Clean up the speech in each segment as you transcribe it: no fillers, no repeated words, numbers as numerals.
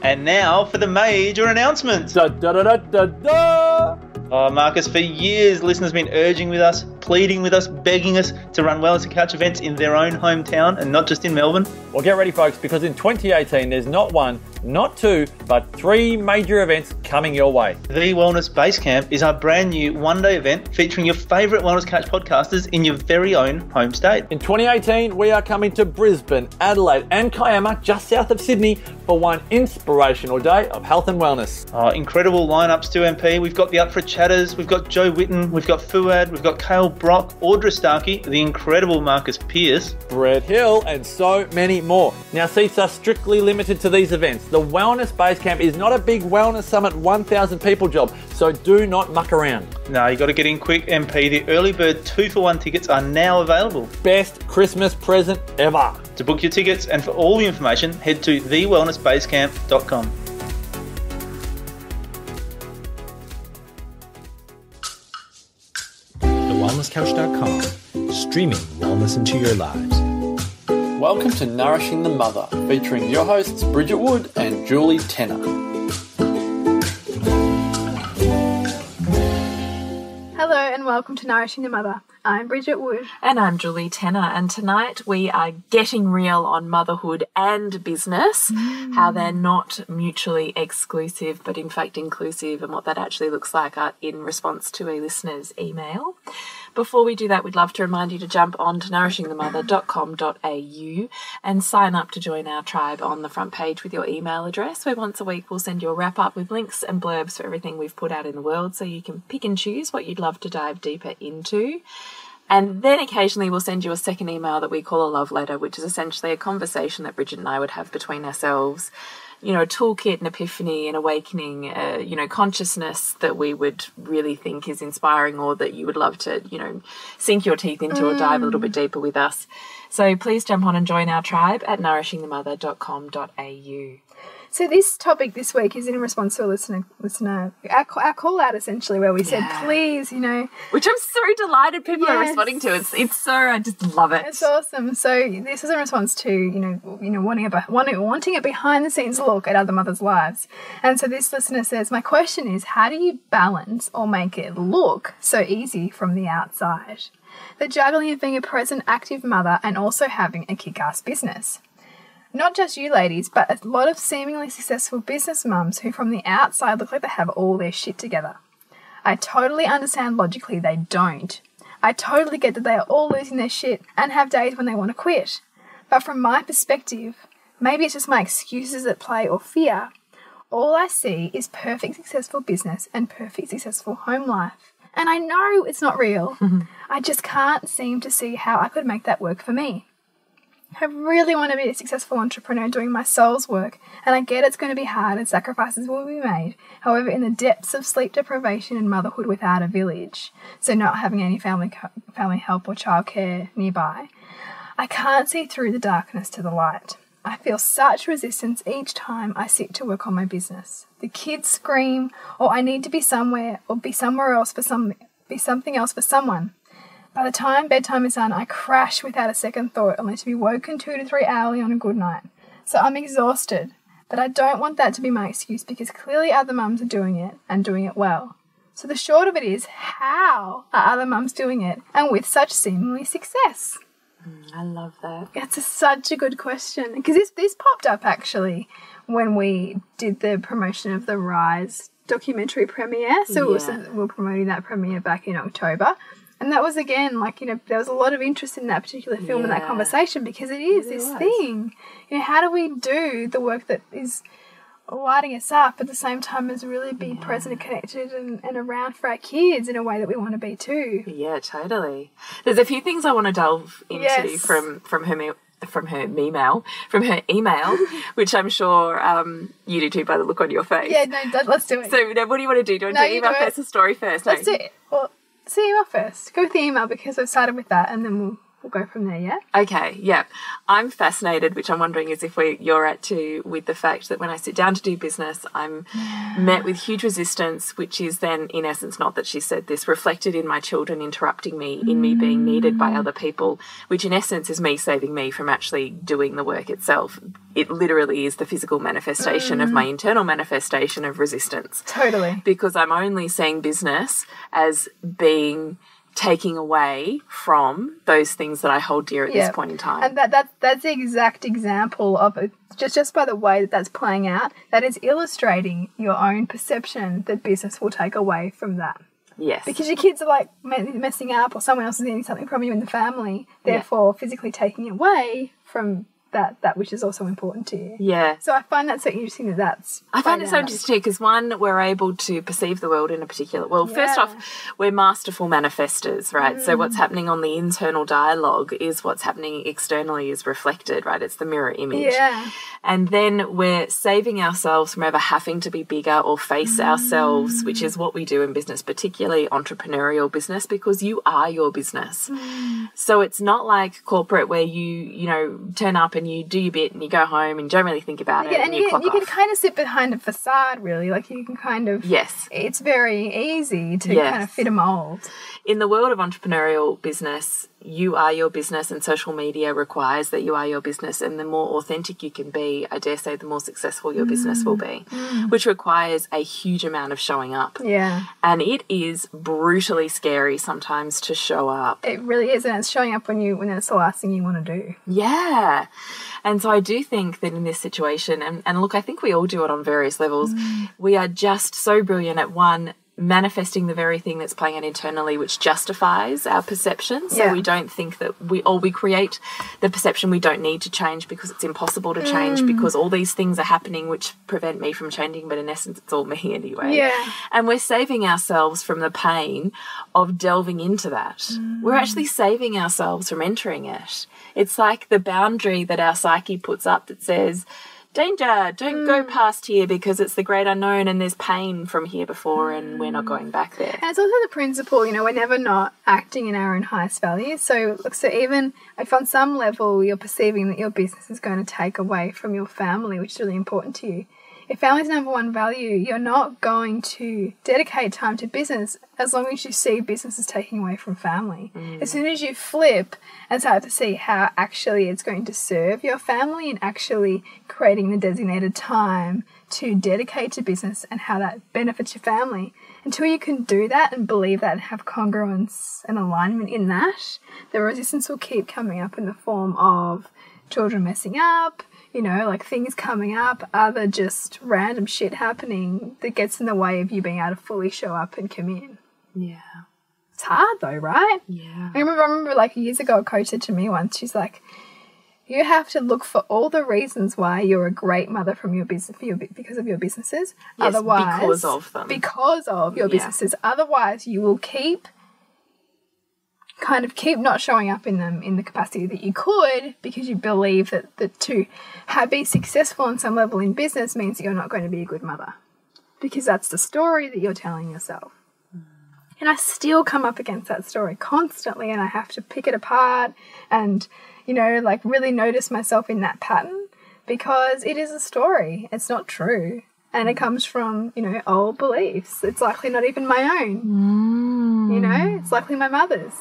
And now for the major announcement. Da, da, da, da, da, da. Oh, Marcus, for years, listeners have been urging with us, pleading with us, begging us to run Wellness to Couch events in their own hometown and not just in Melbourne. Well, get ready, folks, because in 2018, there's not one, not two, but three major events coming your way. The Wellness Base Camp is our brand new one-day event featuring your favourite Wellness Couch podcasters in your very own home state. In 2018, we are coming to Brisbane, Adelaide and Kiama, just south of Sydney, for one inspirational day of health and wellness. Oh, incredible lineups to MP. We've got the Up for Chatters, we've got Joe Witten, we've got Fuad, we've got Cale Brock, Audra Starkey, the incredible Marcus Pearce, Brett Hill, and so many more. Now, seats are strictly limited to these events. The Wellness Base Camp is not a big wellness summit 1,000 people job, so do not muck around. No, you got to get in quick, MP. The early bird 2-for-1 tickets are now available. Best Christmas present ever. To book your tickets and for all the information, head to thewellnessbasecamp.com. TheWellnessCouch.com, streaming wellness into your lives. Welcome to Nourishing the Mother, featuring your hosts Bridget Wood and Julie Tenner. Hello and welcome to Nourishing the Mother. I'm Bridget Wood. And I'm Julie Tenner, and tonight we are getting real on motherhood and business, how they're not mutually exclusive but in fact inclusive, and what that actually looks like in response to a listener's email. Before we do that, we'd love to remind you to jump on to nourishingthemother.com.au and sign up to join our tribe on the front page with your email address, where once a week we'll send you a wrap-up with links and blurbs for everything we've put out in the world, so you can pick and choose what you'd love to dive deeper into. And then occasionally we'll send you a second email that we call a love letter, which is essentially a conversation that Bridget and I would have between ourselves. You know, a toolkit, an epiphany, an awakening, consciousness that we would really think is inspiring, or that you would love to, sink your teeth into or dive a little bit deeper with us. So please jump on and join our tribe at nourishingthemother.com.au. So this topic this week is in response to a listener our call out, essentially, where we said, please, which I'm so delighted people are responding to. It's so, I just love it. It's awesome. So this is in response to, wanting a behind the scenes look at other mothers' lives. And so this listener says, my question is, how do you balance or make it look so easy from the outside? The juggling of being a present, active mother and also having a kick-ass business. Not just you ladies, but a lot of seemingly successful business mums who from the outside look like they have all their shit together. I totally understand logically they don't. I totally get that they are all losing their shit and have days when they want to quit. But from my perspective, maybe it's just my excuses at play or fear, all I see is perfect successful business and perfect successful home life. And I know it's not real. I just can't seem to see how I could make that work for me. I really want to be a successful entrepreneur doing my soul's work, and I get it's going to be hard and sacrifices will be made. However, in the depths of sleep deprivation and motherhood without a village, so not having any family help or childcare nearby, I can't see through the darkness to the light. I feel such resistance each time I sit to work on my business. The kids scream, or I need to be somewhere, or be somewhere else for be something else for someone. By the time bedtime is done, I crash without a second thought, only to be woken 2 to 3 hourly on a good night. So I'm exhausted, but I don't want that to be my excuse, because clearly other mums are doing it and doing it well. So the short of it is, how are other mums doing it and with such seemingly success? I love that. It's such a good question, because this popped up actually when we did the promotion of the Rise documentary premiere. So we're promoting that premiere back in October. And that was, again, there was a lot of interest in that particular film and that conversation, because it is this thing. How do we do the work that is lighting us up at the same time as really be present and connected and around for our kids in a way that we want to be too? Yeah, totally. There's a few things I want to delve into from her email, which I'm sure you do too by the look on your face. Yeah, no, let's do it. So what do you want to do? Do you want to do email first or story first? Let's do it. Well, see email first. Go with the email, because I've started with that, and then we'll go from there, yeah? Okay, yeah. I'm fascinated, which I'm wondering is if you're at too, with the fact that when I sit down to do business, I'm met with huge resistance, which is then, in essence, not that she said this, reflected in my children interrupting me, in me being needed by other people, which in essence is me saving me from actually doing the work itself. it literally is the physical manifestation of my internal manifestation of resistance. Totally. Because I'm only seeing business as being taking away from those things that I hold dear at this point in time. And that's the exact example of it. Just by the way that that's playing out, that is illustrating your own perception that business will take away from that. Yes. Because your kids are like messing up, or someone else is needing something from you in the family, therefore physically taking away from that which is also important to you. Yeah. So I find that so interesting that's I find it so interesting because, one, we're able to perceive the world in a particular... Well, first off, we're masterful manifestors, right? So what's happening on the internal dialogue is what's happening externally is reflected, right? It's the mirror image. Yeah. And then we're saving ourselves from ever having to be bigger or face ourselves, which is what we do in business, particularly entrepreneurial business, because you are your business. So it's not like corporate where you know, turn up and you do your bit and you go home and you don't really think about it and you clock you off. can kind of sit behind a facade, really. Like you can kind of... Yes. It's very easy to kind of fit a mould. In the world of entrepreneurial business, you are your business, and social media requires that you are your business, and the more authentic you can be, I dare say, the more successful your business will be, which requires a huge amount of showing up. Yeah. And it is brutally scary sometimes to show up. It really is, and it's showing up when it's the last thing you want to do. Yeah. And so I do think that in this situation, and look, I think we all do it on various levels, we are just so brilliant at, one, manifesting the very thing that's playing out internally, which justifies our perception. So we don't think that we create the perception we don't need to change because it's impossible to change because all these things are happening which prevent me from changing, but in essence it's all me anyway. Yeah. And we're saving ourselves from the pain of delving into that. We're actually saving ourselves from entering it. It's like the boundary that our psyche puts up that says, danger, don't go past here because it's the great unknown and there's pain from here before and we're not going back there. And it's also the principle, you know, we're never not acting in our own highest values. So even if on some level you're perceiving that your business is going to take away from your family, which is really important to you, if family's number one value, you're not going to dedicate time to business as long as you see business as taking away from family. As soon as you flip and start to see how actually it's going to serve your family and actually creating the designated time to dedicate to business and how that benefits your family, until you can do that and believe that and have congruence and alignment in that, the resistance will keep coming up in the form of children messing up, you know, like things coming up, other just random shit happening that gets in the way of you being able to fully show up and commit. Yeah. It's hard though, right? Yeah. I remember like years ago, a coach said to me once, she's like, you have to look for all the reasons why you're a great mother from your business, because of your businesses. Yes, otherwise, because of them. Because of your businesses. Otherwise, you will keep not showing up in them in the capacity that you could, because you believe that to be successful on some level in business means that you're not going to be a good mother, because that's the story that you're telling yourself. And I still come up against that story constantly, and I have to pick it apart and, you know, like really notice myself in that pattern, because it is a story. It's not true. And it comes from, you know, old beliefs. It's likely not even my own. You know, it's likely my mother's.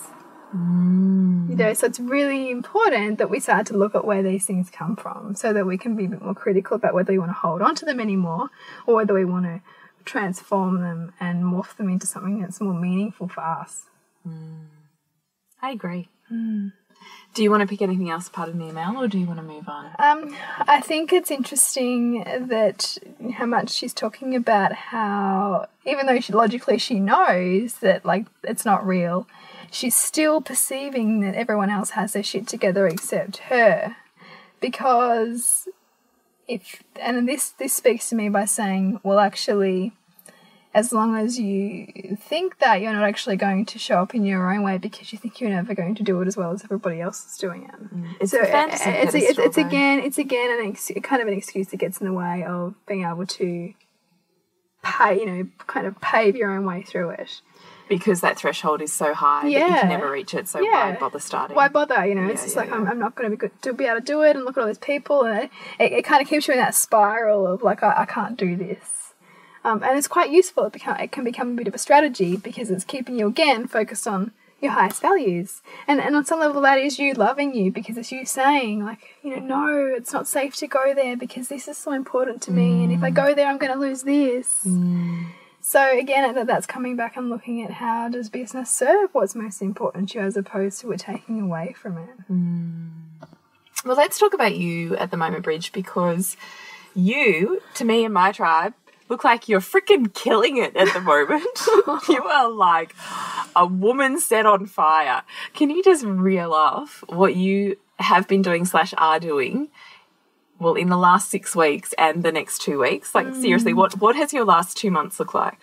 You know, so it's really important that we start to look at where these things come from, so that we can be a bit more critical about whether we want to hold on to them anymore or whether we want to transform them and morph them into something that's more meaningful for us. I agree. Do you want to pick anything else apart in the email, or do you want to move on? I think it's interesting that how much she's talking about how, even though logically she knows that like it's not real, she's still perceiving that everyone else has their shit together except her. Because this speaks to me by saying, well, actually, as long as you think that, you're not actually going to show up in your own way because you think you're never going to do it as well as everybody else is doing it. It's a fantasy pedestal, it's again kind of an excuse that gets in the way of being able to pave your own way through it. Because that threshold is so high that you can never reach it, so why bother starting? Why bother, you know? It's just like, I'm not going to be good to be able to do it, and look at all these people, and it kind of keeps you in that spiral of like, I can't do this. And it's quite useful. It can become a bit of a strategy, because it's keeping you, again, focused on your highest values. And on some level that is you loving you, because it's you saying like, you know, no, it's not safe to go there because this is so important to me, and if I go there I'm going to lose this. So again, that's coming back and looking at how does business serve what's most important to you as opposed to it taking away from it. Well, let's talk about you at the moment, Bridge, because you, to me and my tribe, look like you're freaking killing it at the moment. You are like a woman set on fire. Can you just reel off what you have been doing / are doing, well, in the last 6 weeks and the next 2 weeks? Like, seriously, what has your last 2 months look like?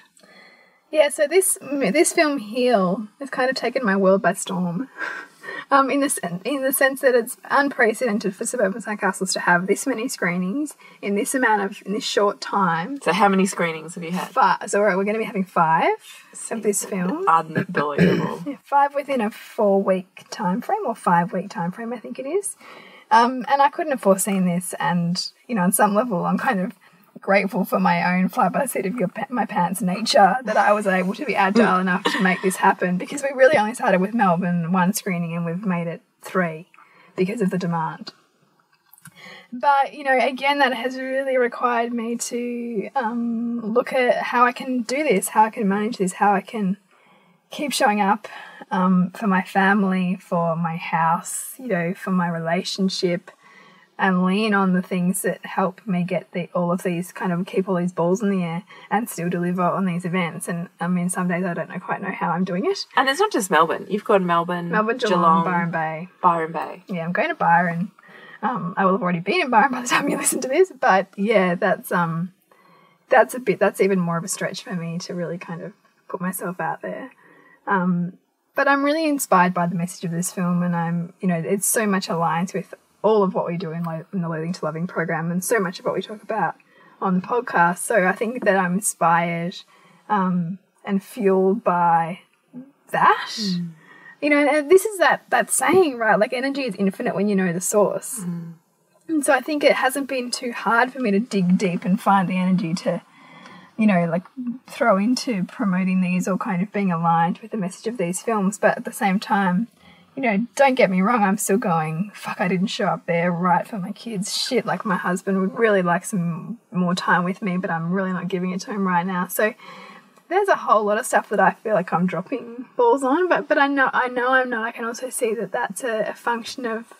Yeah, so this film, Heal, has kind of taken my world by storm. In the sense that it's unprecedented for Suburban Sandcastles to have this many screenings in this short time. So how many screenings have you had? 5. So we're going to be having 5 of this film. Unbelievable. Yeah, 5 within a 4-week time frame, or 5-week time frame, I think it is. And I couldn't have foreseen this, and you know, on some level, I'm kind of grateful for my own fly by the seat of my pants nature that I was able to be agile enough to make this happen, because we really only started with Melbourne 1 screening and we've made it 3 because of the demand. But, you know, again, that has really required me to look at how I can do this, how I can manage this, how I can keep showing up for my family, for my house, you know, for my relationship, and lean on the things that help me get all of these, kind of keep all these balls in the air and still deliver on these events. And I mean, some days I don't quite know how I'm doing it. And it's not just Melbourne. You've got Melbourne, Geelong, Byron Bay. Byron Bay. Yeah, I'm going to Byron. I will have already been in Byron by the time you listen to this. But yeah, that's even more of a stretch for me to really kind of put myself out there. But I'm really inspired by the message of this film, and I'm, you know, it's so much aligns with all of what we do in the Loathing to Loving program, and so much of what we talk about on the podcast. So I think that I'm inspired and fueled by that. You know, and this is that saying, right? Like, energy is infinite when you know the source. And so I think it hasn't been too hard for me to dig deep and find the energy to, you know, like throw into promoting these or kind of being aligned with the message of these films. But at the same time, you know, don't get me wrong, I'm still going, fuck, I didn't show up there right for my kids. Shit, like my husband would really like some more time with me, but I'm really not giving it to him right now. So there's a whole lot of stuff that I feel like I'm dropping balls on, but I know I'm not. I can also see that that's a function of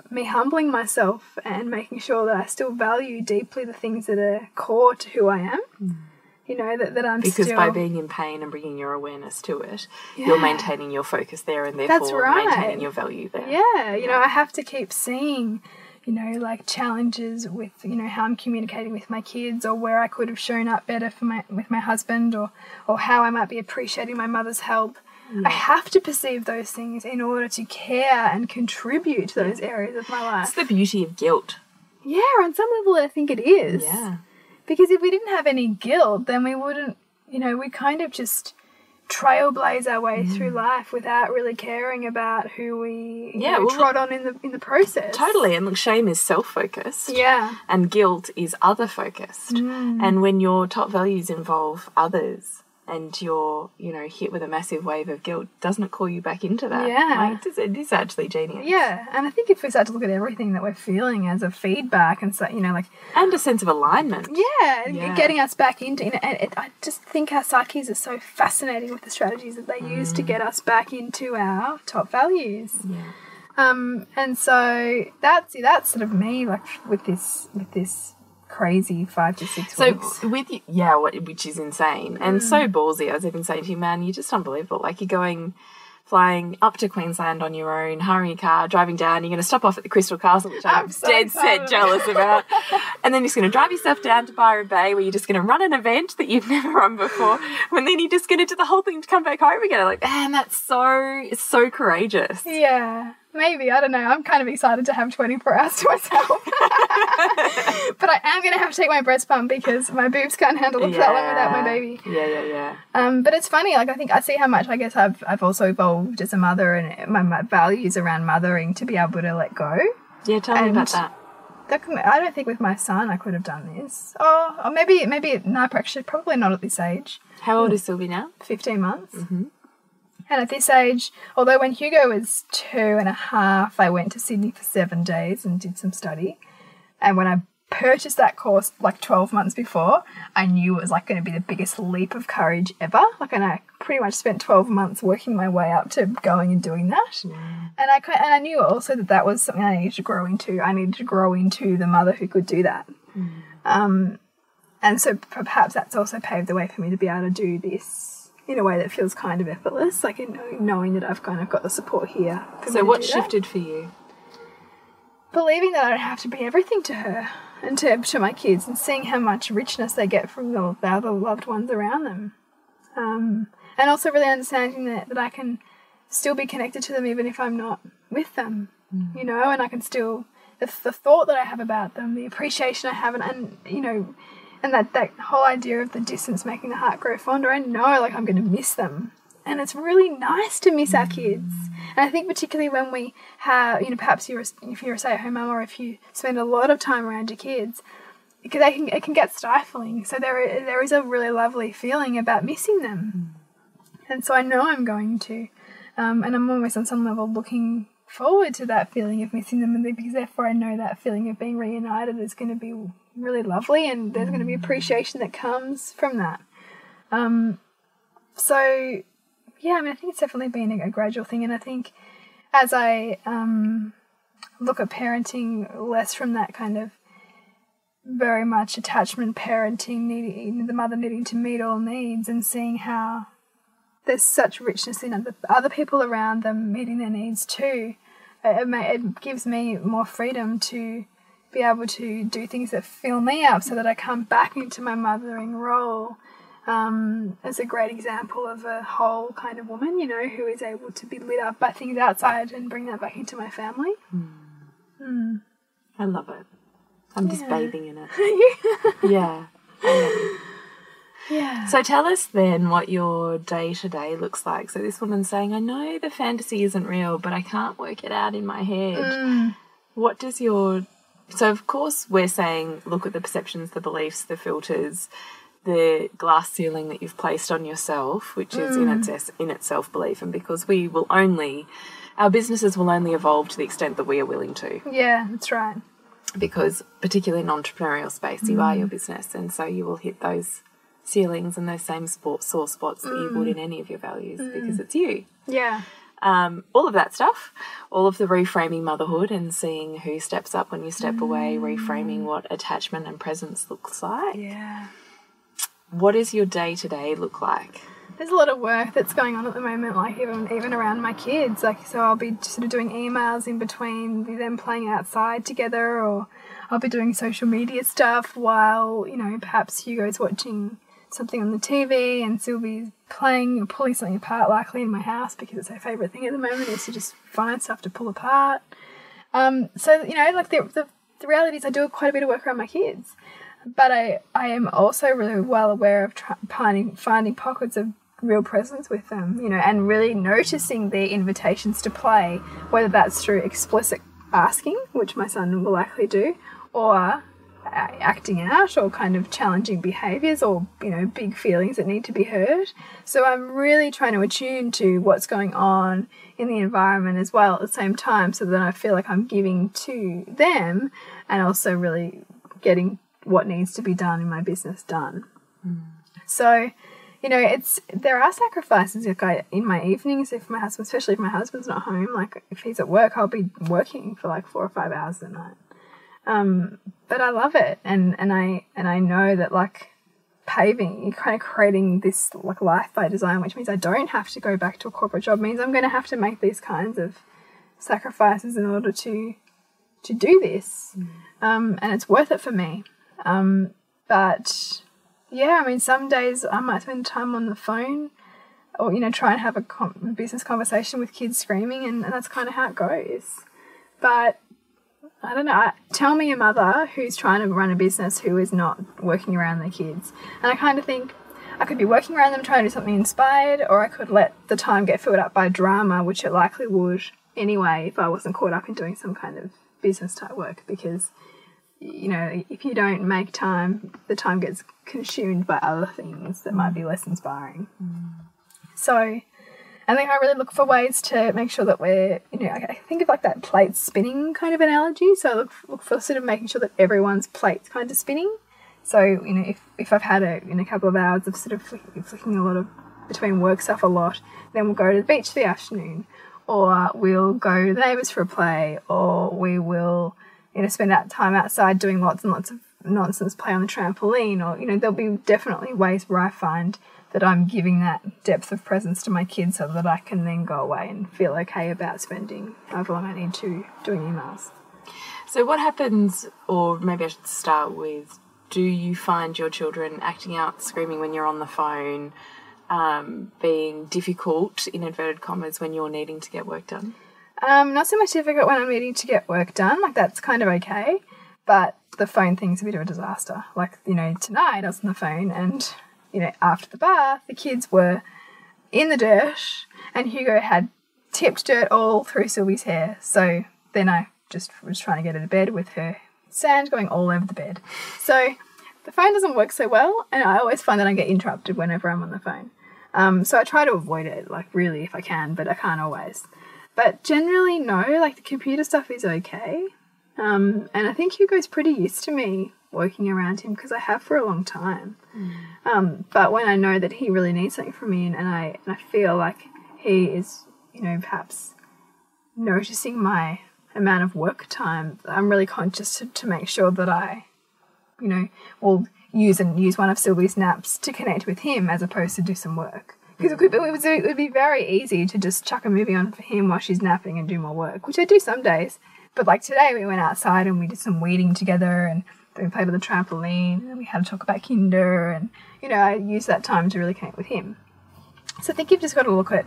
me humbling myself and making sure that I still value deeply the things that are core to who I am. You know, that I'm because still... by being in pain and bringing your awareness to it, you're maintaining your focus there, and therefore maintaining your value there. Yeah, you know, I have to keep seeing, you know, like challenges with, you know, how I'm communicating with my kids, or where I could have shown up better with my husband, or how I might be appreciating my mother's help. I have to perceive those things in order to care and contribute to those areas of my life. It's the beauty of guilt. Yeah, on some level I think it is. Yeah. Because if we didn't have any guilt, then we wouldn't, you know, we kind of just trailblaze our way through life without really caring about who we trod on in the process. Totally. And look, shame is self-focused. Yeah. And guilt is other-focused. And when your top values involve others, and you're, you know, hit with a massive wave of guilt, doesn't it call you back into that? Yeah. Like, it is actually genius. Yeah. And I think if we start to look at everything that we're feeling as a feedback, and so, you know, like... And a sense of alignment. Yeah. Getting us back into... And I just think our psyches are so fascinating with the strategies that they use to get us back into our top values. Yeah. And so that's sort of me, like, with this crazy 5 to 6 weeks. So which is insane and so ballsy. I was even saying to you, man, you're just unbelievable. Like, you're flying up to Queensland on your own, hiring a car, driving down. You're going to stop off at the Crystal Castle, which I'm so dead set jealous about. And then you're just going to drive yourself down to Byron Bay, where you're just going to run an event that you've never run before. And then you're just going to do the whole thing to come back home again. Like, man, it's so courageous. Yeah. Maybe, I don't know. I'm kind of excited to have 24 hours to myself. But I am going to have to take my breast pump because my boobs can't handle it for that long without my baby. Yeah. But it's funny, like, I think I see how much, I guess, I've also evolved as a mother, and my values around mothering to be able to let go. Yeah, tell me about that. I don't think with my son I could have done this. Or maybe, no, actually, probably not at this age. How old is Sylvie now? 15 months. And at this age, although when Hugo was 2.5, I went to Sydney for 7 days and did some study. And when I purchased that course like 12 months before, I knew it was like going to be the biggest leap of courage ever. Like, and I pretty much spent 12 months working my way up to going and doing that. And I knew also that that was something I needed to grow into. I needed to grow into the mother who could do that. And so perhaps that's also paved the way for me to be able to do this in a way that feels kind of effortless, like in knowing that I've kind of got the support here. So what shifted for you? Believing that I don't have to be everything to her and to my kids, and seeing how much richness they get from the other loved ones around them. And also really understanding that I can still be connected to them even if I'm not with them, you know, and I can still, the thought that I have about them, the appreciation I have, and you know, and that whole idea of the distance making the heart grow fonder, I know like I'm going to miss them. And it's really nice to miss our kids. And I think particularly when we have, you know, perhaps if you're a stay-at-home mum, or if you spend a lot of time around your kids, because it can get stifling. So there is a really lovely feeling about missing them. And so I know I'm going to. And I'm always on some level looking forward to that feeling of missing them, and because therefore I know that feeling of being reunited is going to be really lovely, and there's going to be appreciation that comes from that. So yeah, I mean, I think it's definitely been a gradual thing, and I think as I look at parenting less from that kind of very much attachment parenting, the mother needing to meet all needs, and seeing how there's such richness in other people around them meeting their needs too, it gives me more freedom to be able to do things that fill me up, so that I come back into my mothering role as a great example of a whole kind of woman, you know, who is able to be lit up by things outside and bring that back into my family. I love it. I'm just bathing in it. Yeah. I love it. Yeah. So tell us then what your day-to-day looks like. So this woman's saying, I know the fantasy isn't real, but I can't work it out in my head. What does your... So, of course, we're saying look at the perceptions, the beliefs, the filters, the glass ceiling that you've placed on yourself, which is in itself belief. And because we will only... Our businesses will only evolve to the extent that we are willing to. Yeah, that's right. Because particularly in entrepreneurial space, you are your business. And so you will hit those ceilings and those same sore spots that you would in any of your values because it's you. Yeah. All of that stuff, all of the reframing motherhood and seeing who steps up when you step away, reframing what attachment and presence looks like. Yeah. What does your day-to-day look like? There's a lot of work that's going on at the moment, like even around my kids. Like, so I'll be sort of doing emails in between them playing outside together, or I'll be doing social media stuff while, you know, perhaps Hugo's watching something on the TV and Sylvie's playing or pulling something apart, likely in my house, because it's her favourite thing at the moment is to just find stuff to pull apart. So, you know, like the reality is I do quite a bit of work around my kids, but I am also really well aware of finding pockets of real presence with them, you know, and really noticing their invitations to play, whether that's through explicit asking, which my son will likely do, or acting out, or kind of challenging behaviours, or, you know, big feelings that need to be heard. So I'm really trying to attune to what's going on in the environment as well at the same time, so that I feel like I'm giving to them and also really getting what needs to be done in my business done. So, you know, there are sacrifices. Like in my evenings, especially if my husband's not home, like if he's at work, I'll be working for like 4 or 5 hours a night. But I love it, and I know that like kind of creating this like life by design, which means I don't have to go back to a corporate job, means I'm going to have to make these kinds of sacrifices in order to do this, and it's worth it for me. But yeah, I mean, some days I might spend time on the phone, or, you know, try and have a business conversation with kids screaming, and that's kind of how it goes. But I don't know. Tell me a mother who's trying to run a business who is not working around their kids. And I kind of think I could be working around them trying to do something inspired, or I could let the time get filled up by drama, which it likely would anyway if I wasn't caught up in doing some kind of business type work. Because, you know, if you don't make time, the time gets consumed by other things that might be less inspiring. So, And then I really look for ways to make sure that we're, you know, I think of like that plate spinning kind of analogy. So I look for sort of making sure that everyone's plate's kind of spinning. So, you know, if I've had a couple of hours of sort of flicking a lot of between work stuff a lot, then we'll go to the beach for the afternoon, or we'll go to the neighbours for a play, or we will, you know, spend that time outside doing lots and lots of nonsense play on the trampoline, or, you know, there'll be definitely ways where I find that I'm giving that depth of presence to my kids so that I can then go away and feel okay about spending however long I need to doing emails. So what happens, or maybe I should start with, do you find your children acting out, screaming when you're on the phone, being difficult, in inverted commas, when you're needing to get work done? Not so much difficult when I'm needing to get work done, like that's kind of okay, but the phone thing's a bit of a disaster. Like, you know, tonight I was on the phone and, you know, after the bath, the kids were in the dirt and Hugo had tipped dirt all through Sylvie's hair. So then I just was trying to get her to bed with her sand going all over the bed. So the phone doesn't work so well, and I always find that I get interrupted whenever I'm on the phone. So I try to avoid it, like really if I can, but I can't always. But generally, no, like the computer stuff is okay. And I think Hugo's pretty used to me working around him because I have for a long time. But when I know that he really needs something from me and I feel like he is, you know, perhaps noticing my amount of work time, I'm really conscious to make sure that I, you know, will use one of Sylvie's naps to connect with him as opposed to do some work. Because it would be very easy to just chuck a movie on for him while she's napping and do more work, which I do some days. But like today we went outside and we did some weeding together and we played with the trampoline and we had to talk about kinder and, you know, I used that time to really connect with him. So I think you've just got to look at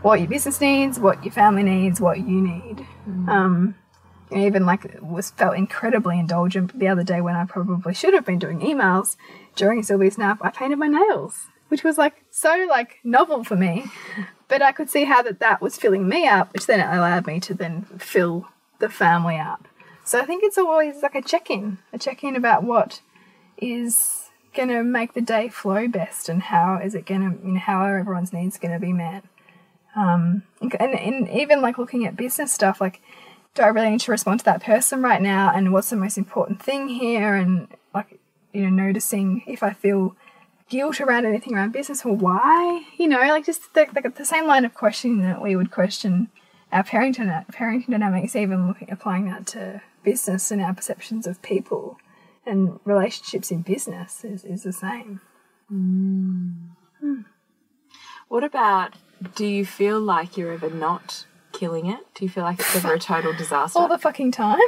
what your business needs, what your family needs, what you need. And even like felt incredibly indulgent the other day when I probably should have been doing emails during Sylvie's nap. I painted my nails, which was like so like novel for me, but I could see how that was filling me up, which then allowed me to then fill the family up. So I think it's always like a check-in about what is going to make the day flow best and how is it going to, you know, how are everyone's needs going to be met. And even like looking at business stuff, like, do I really need to respond to that person right now? And what's the most important thing here? And like, you know, noticing if I feel guilt around anything around business or why, you know, like just the same line of questioning that we would question our parenting dynamics, even applying that to business and our perceptions of people and relationships in business is the same. What about, do you feel like you're ever not killing it? Do you feel like it's ever a total disaster? All the fucking time.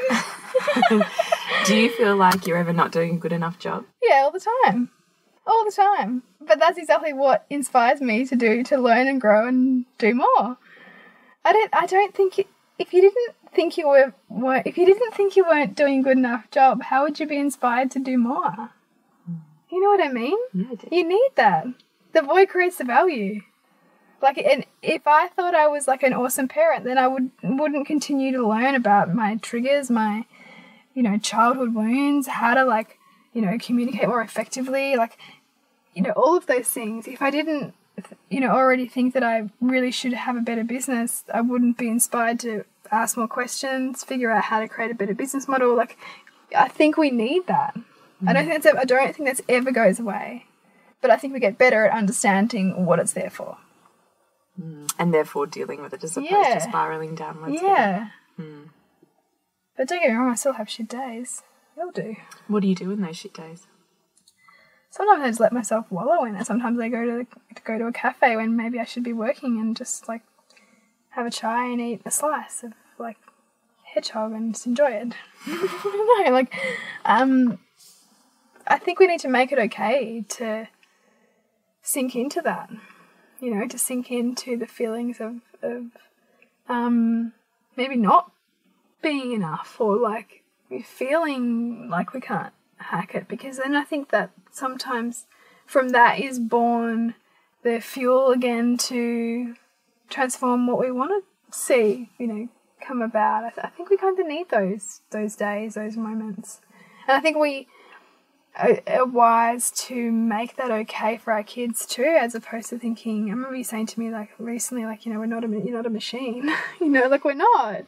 Do you feel like you're ever not doing a good enough job? Yeah, all the time. All the time. But that's exactly what inspires me to learn and grow and do more. I don't think if you didn't think you weren't doing a good enough job, how would you be inspired to do more? You know what I mean? Yeah, I do. You need that. The void creates the value. Like, and if I thought I was like an awesome parent, then I wouldn't continue to learn about my triggers, my, you know, childhood wounds, how to like, you know, communicate more effectively, like, you know, all of those things. If I didn't, you know, already think that I really should have a better business, I wouldn't be inspired to ask more questions, figure out how to create a better business model. Like, I think we need that. I don't think that's ever goes away, but I think we get better at understanding what it's there for. And therefore dealing with it as opposed to spiralling downwards. Yeah. But don't get me wrong, I still have shit days. They'll do. What do you do in those shit days? Sometimes I just let myself wallow in it. Sometimes I go to a cafe when maybe I should be working and just like have a chai and eat a slice of like hedgehog and just enjoy it. I don't know, like I think we need to make it okay to sink into that. You know, to sink into the feelings of maybe not being enough or like feeling like we can't hack it, because then I think that sometimes from that is born the fuel again to transform what we want to see, you know, come about. I think we kind of need those days, those moments. And I think wise to make that okay for our kids too, as opposed to thinking, I remember you saying to me like recently, like, you know, you're not a machine, you know, like we're not.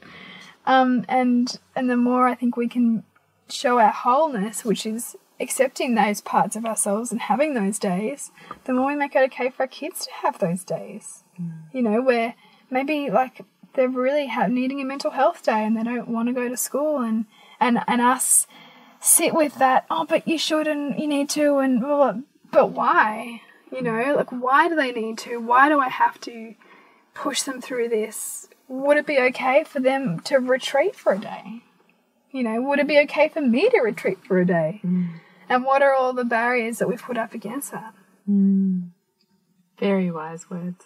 And the more I think we can show our wholeness, which is accepting those parts of ourselves and having those days, the more we make it okay for our kids to have those days. You know, where maybe like they're really needing a mental health day and they don't want to go to school, and us sit with that, oh, but you should and you need to, and blah, blah, but why? You know, like, why do they need to? Why do I have to push them through this? Would it be okay for them to retreat for a day? You know, would it be okay for me to retreat for a day? And what are all the barriers that we've put up against that? Very wise words.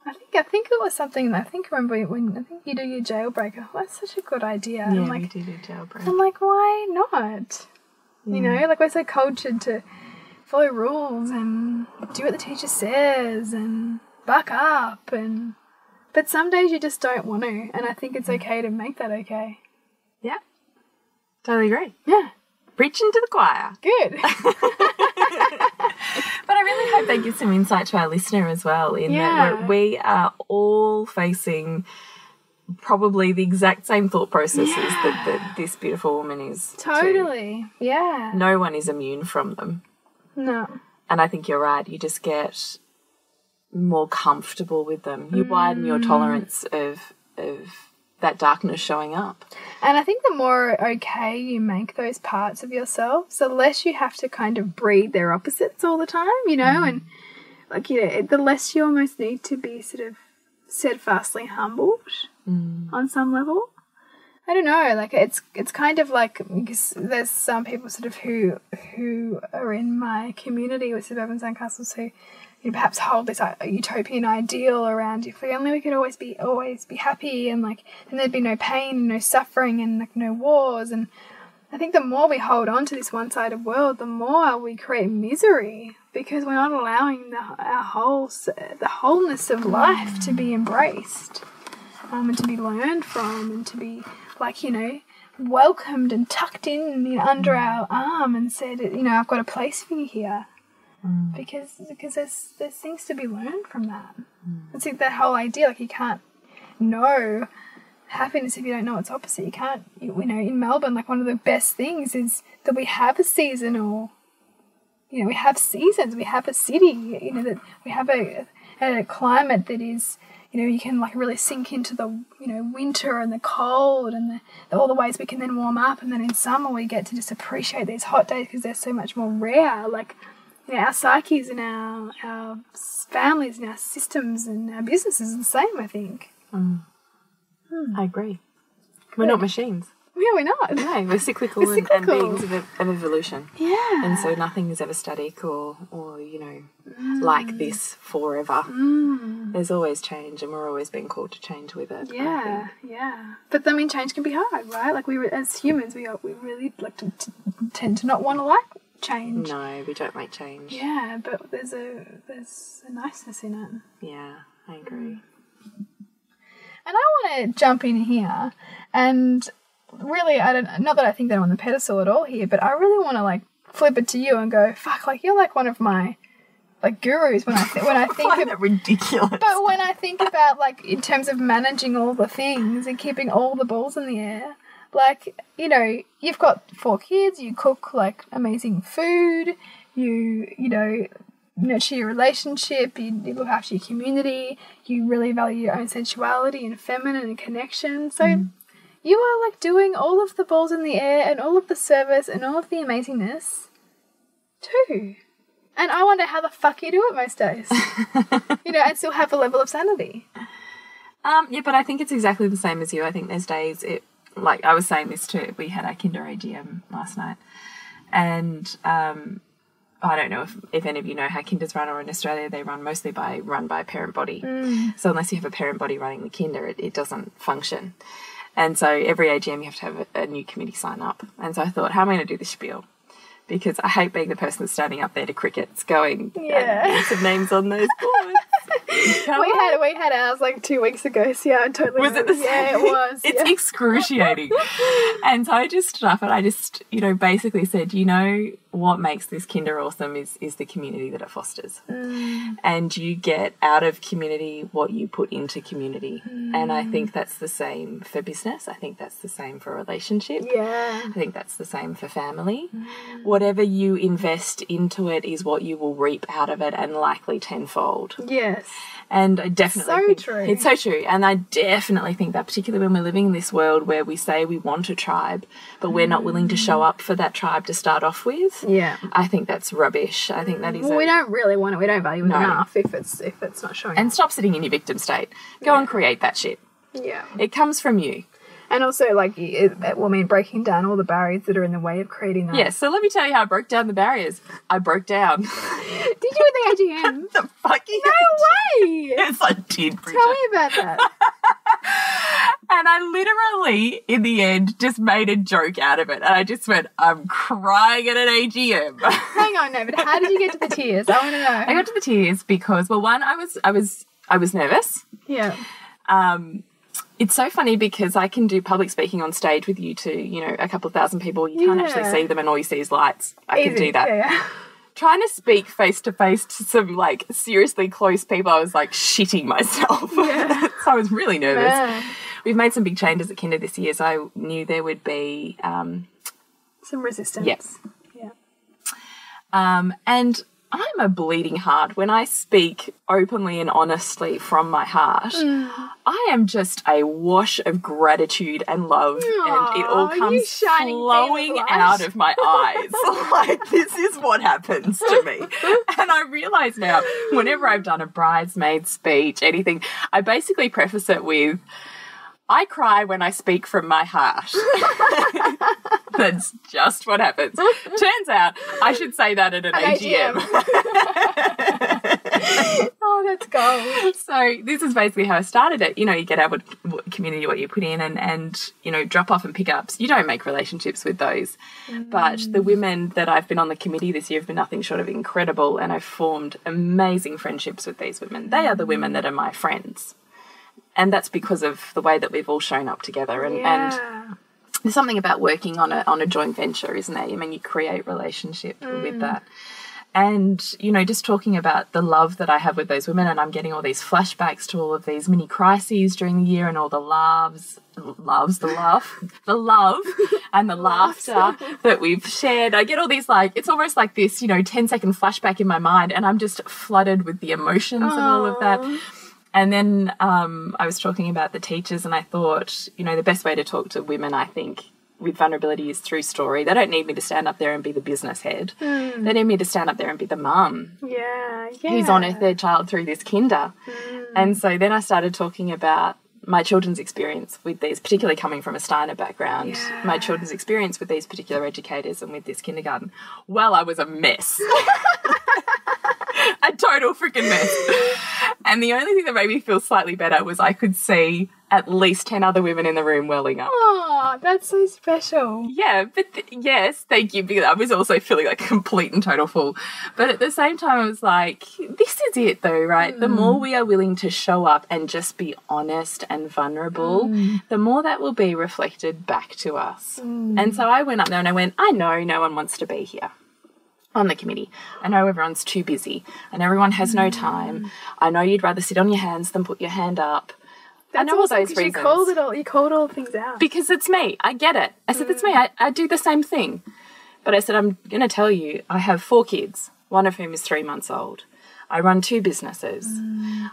I think it was something, I think you do your jailbreak. Oh, that's such a good idea. Yeah, like, we did a jailbreak. I'm like, why not? You know, like, we're so cultured to follow rules and do what the teacher says and buck up, but some days you just don't want to, and I think it's okay to make that okay. Yeah, totally agree. Yeah. Preaching to the choir. Good. But I really hope that gives some insight to our listener as well, in that we are all facing probably the exact same thought processes that this beautiful woman is. Totally. Too. Yeah. No one is immune from them. No. And I think you're right. You just get more comfortable with them. You widen your tolerance of that darkness showing up. And I think the more okay you make those parts of yourself, the less you have to kind of breed their opposites all the time, you know, and like, you know, the less you almost need to be sort of steadfastly humbled on some level. I don't know, like it's kind of like, because there's some people sort of who are in my community with Suburban Sandcastles who, you know, perhaps hold this utopian ideal around, if only we could always be happy, and like then there'd be no pain and no suffering and like no wars. And I think the more we hold on to this one-sided world, the more we create misery, because we're not allowing the wholeness of life to be embraced, and to be learned from, and to be, like, you know, welcomed and tucked in, you know, under our arm and said, you know, I've got a place for you here. Because there's things to be learned from that. It's like that whole idea, like, you can't know happiness if you don't know its opposite. You can't, you know, in Melbourne, like, one of the best things is that we have a seasonal, you know, we have seasons, we have a city, you know, that we have a climate that is, you know, you can like really sink into the, you know, winter and the cold and all the ways we can then warm up, and then in summer we get to just appreciate these hot days because they're so much more rare. Like, you know, our psyches and our families and our systems and our businesses are the same, I think. I agree. We're not machines. Yeah, we're not. No, we're cyclical, and beings of evolution. Yeah. And so nothing is ever static or you know, like this forever. There's always change, and we're always being called to change with it. Yeah, yeah. But I mean, change can be hard, right? Like, as humans, we really like to tend to not want to like change. No, we don't like change. Yeah, but there's a niceness in it. Yeah, I agree. And I want to jump in here and really, not that I think that I'm on the pedestal at all here, but I really want to like flip it to you and go, fuck, like, you're like one of my like gurus when I think I find that ridiculous. But when I think about, like, in terms of managing all the things and keeping all the balls in the air, like, you know, you've got 4 kids, you cook like amazing food, you know, nurture your relationship, you look after your community, you really value your own sensuality and feminine and connection. So you are like doing all of the balls in the air and all of the service and all of the amazingness too. And I wonder how the fuck you do it most days. You know, and still have a level of sanity. Yeah, but I think it's exactly the same as you. I think there's days, like I was saying this too, we had our Kinder AGM last night, and I don't know if any of you know how Kinders run, or in Australia they run mostly run by a parent body. So unless you have a parent body running the Kinder, it doesn't function. And so every AGM you have to have a new committee sign up. And so I thought, how am I going to do this spiel? Because I hate being the person that's standing up there to crickets going, get some names on those boards. We had ours like 2 weeks ago, so yeah, I totally Was it the same? Yeah, it was. It's excruciating. And so I just stood up and I just, basically said, what makes this kinder awesome is the community that it fosters. And you get out of community what you put into community. And I think that's the same for business. I think that's the same for relationship. Yeah. I think that's the same for family. Whatever you invest into it is what you will reap out of it, and likely tenfold. Yes. And I definitely So think true. it's so true. And I definitely think that, particularly when we're living in this world where we say we want a tribe, but we're not willing to show up for that tribe to start off with. Yeah. I think that's rubbish. I think that is. We don't really want it. We don't value it No. enough if it's not showing. And up. stop sitting in your victim state. Go and create that shit. Yeah. It comes from you. And also, breaking down all the barriers that are in the way of creating that. Yeah, so let me tell you how I broke down the barriers. I broke down. Did you at the AGM? The fucking No way! Yes, I did, Bridget. Tell me about that. And I literally, in the end, just made a joke out of it. And I just went, I'm crying at an AGM. Hang on, no, but how did you get to the tears? I want to know. I got to the tears because, well, one, I was nervous. Yeah. It's so funny because I can do public speaking on stage with you to, a couple of thousand people. You can't actually see them and all you see is lights. I can do that. Yeah. Trying to speak face to face to some seriously close people, I was shitting myself. Yeah. So I was really nervous. Man. We've made some big changes at Kinder this year, so I knew there would be Some resistance. yes. Yeah. And I'm a bleeding heart. When I speak openly and honestly from my heart, I am just a wash of gratitude and love, and it all you comes shining flowing beam of light. out of my eyes. This is what happens to me. And I realise now, whenever I've done a bridesmaid speech, anything, I basically preface it with, I cry when I speak from my heart. That's just what happens. Turns out I should say that at an AGM. Oh, that's gold. So this is basically how I started it. You get out what community, what you put in, and drop off and pick ups. You don't make relationships with those. But the women that I've been on the committee this year have been nothing short of incredible, and I've formed amazing friendships with these women. They are the women that are my friends. And that's because of the way that we've all shown up together. And there's something about working on a joint venture, isn't there? I mean, you create relationship with that. And, just talking about the love that I have with those women, and I'm getting all these flashbacks to all of these mini crises during the year and all the the love and the laughter that we've shared. I get all these, it's almost like this, 10-second flashback in my mind, and I'm just flooded with the emotions and all of that. And then I was talking about the teachers, and I thought, the best way to talk to women, I think, with vulnerability is through story. They don't need me to stand up there and be the business head. They need me to stand up there and be the mum who's honoured their child through this kinder. And so then I started talking about my children's experience with these, particularly coming from a Steiner background, my children's experience with these particular educators and with this kindergarten. Well, I was a mess. A total freaking mess. And the only thing that made me feel slightly better was I could see at least 10 other women in the room welling up. Oh, that's so special. Yeah, but yes, thank you, because I was also feeling like a complete and total fool. But at the same time, I was like, this is it though, right? The more we are willing to show up and just be honest and vulnerable, the more that will be reflected back to us. And so I went up there and I went, I know no one wants to be here on the committee. I know everyone's too busy and everyone has no time. I know you'd rather sit on your hands than put your hand up. I know all those reasons. You called all things out. Because it's me. I get it. I said, that's me. I do the same thing. But I said, I'm going to tell you, I have 4 kids, one of whom is 3 months old. I run 2 businesses.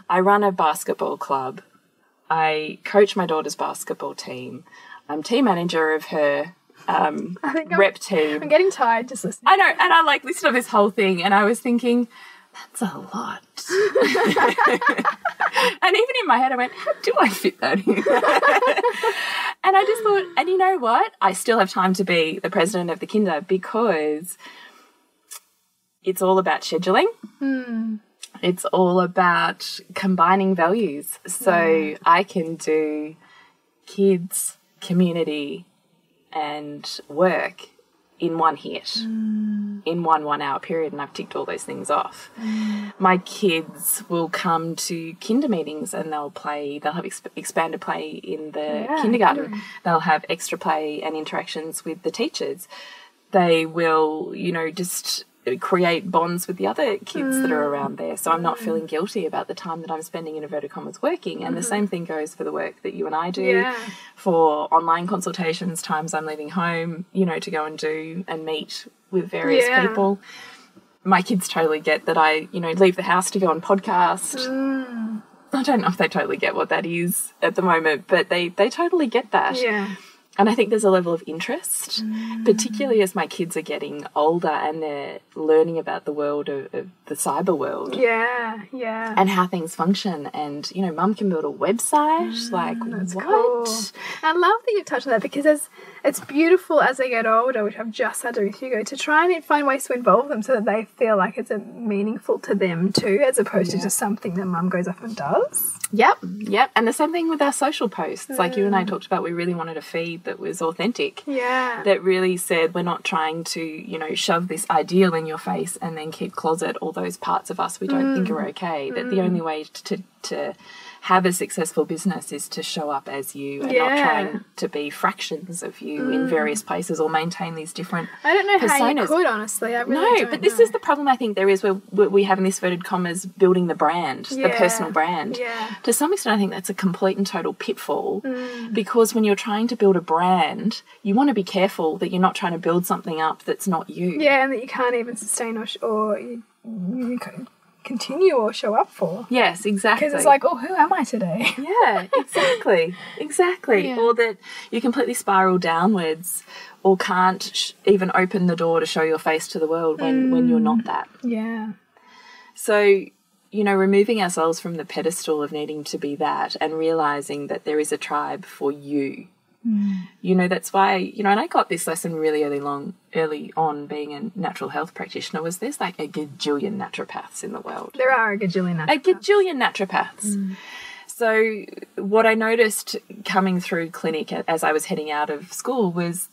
I run a basketball club. I coach my daughter's basketball team. I'm team manager of her rep team. I'm getting tired just listening. I know. And I listened to this whole thing and I was thinking, that's a lot. And even in my head, I went, how do I fit that in? And I just thought, and you know what? I still have time to be the president of the Kinder because it's all about scheduling. It's all about combining values. So I can do kids, community, and work in one hit. in 1 hour period, and I've ticked all those things off. My kids will come to kinder meetings and they'll have expanded play in the kindergarten. They'll have extra play and interactions with the teachers. They will, just create bonds with the other kids that are around there. So I'm not feeling guilty about the time that I'm spending in inverted commas working. And the same thing goes for the work that you and I do, for online consultations, times I'm leaving home, to go and do and meet with various people. My kids totally get that I, leave the house to go on podcast. I don't know if they totally get what that is at the moment, but they totally get that. Yeah. And I think there's a level of interest, particularly as my kids are getting older and they're learning about the world of the cyber world. Yeah, yeah. And how things function. And, mum can build a website. That's what? Cool. I love that you've touched on that, because it's beautiful as they get older, which I've just had to do with Hugo, to try and find ways to involve them so that they feel like it's meaningful to them too, as opposed to just something that mum goes off and does. Yep. And the same thing with our social posts. Like you and I talked about, we really wanted a feed that was authentic. Yeah. That really said, we're not trying to, shove this ideal in your face and then keep closet all those parts of us we don't think are okay. That the only way to have a successful business is to show up as you and not trying to be fractions of you in various places or maintain these different I don't know personas. How you could, honestly. I really don't but this is the problem I think there is, where we have in this inverted commas building the brand, the personal brand. Yeah. To some extent, I think that's a complete and total pitfall, because when you're trying to build a brand, you want to be careful that you're not trying to build something up that's not you. Yeah, and that you can't even sustain or you continue or show up for. Yes, exactly. Because it's like, oh, who am I today? Yeah, exactly. Yeah. Or that you completely spiral downwards or can't even open the door to show your face to the world when you're not that. Yeah. So, removing ourselves from the pedestal of needing to be that and realising that there is a tribe for you. That's why, and I got this lesson really early on being a natural health practitioner, was there's like a gajillion naturopaths in the world. There are a gajillion naturopaths. So what I noticed coming through clinic as I was heading out of school was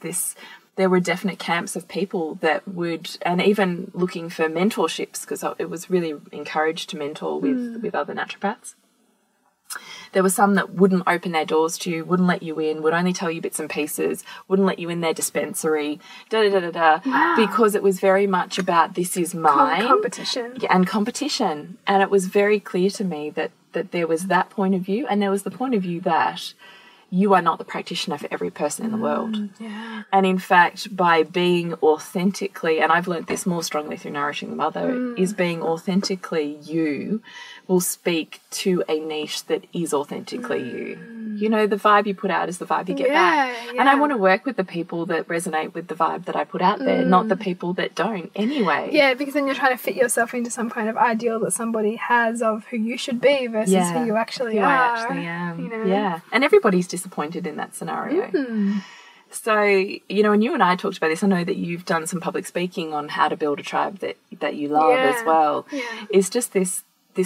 there were definite camps of people that would, and even looking for mentorships, because it was really encouraged to mentor with other naturopaths. There were some that wouldn't open their doors to you, wouldn't let you in, would only tell you bits and pieces, wouldn't let you in their dispensary, because it was very much about, this is mine. Competition. Yeah, and competition. And it was very clear to me that there was that point of view, and there was the point of view that you are not the practitioner for every person in the world. Yeah. And in fact, by being authentically, and I've learnt this more strongly through Nourishing the Mother, is being authentically you will speak to a niche that is authentically you. The vibe you put out is the vibe you get back. Yeah. And I want to work with the people that resonate with the vibe that I put out there, not the people that don't anyway. Yeah, because then you're trying to fit yourself into some kind of ideal that somebody has of who you should be versus who you actually are. I actually am. Yeah. And everybody's disappointed in that scenario. So, and you and I talked about this. I know that you've done some public speaking on how to build a tribe that you love as well. Yeah. It's just this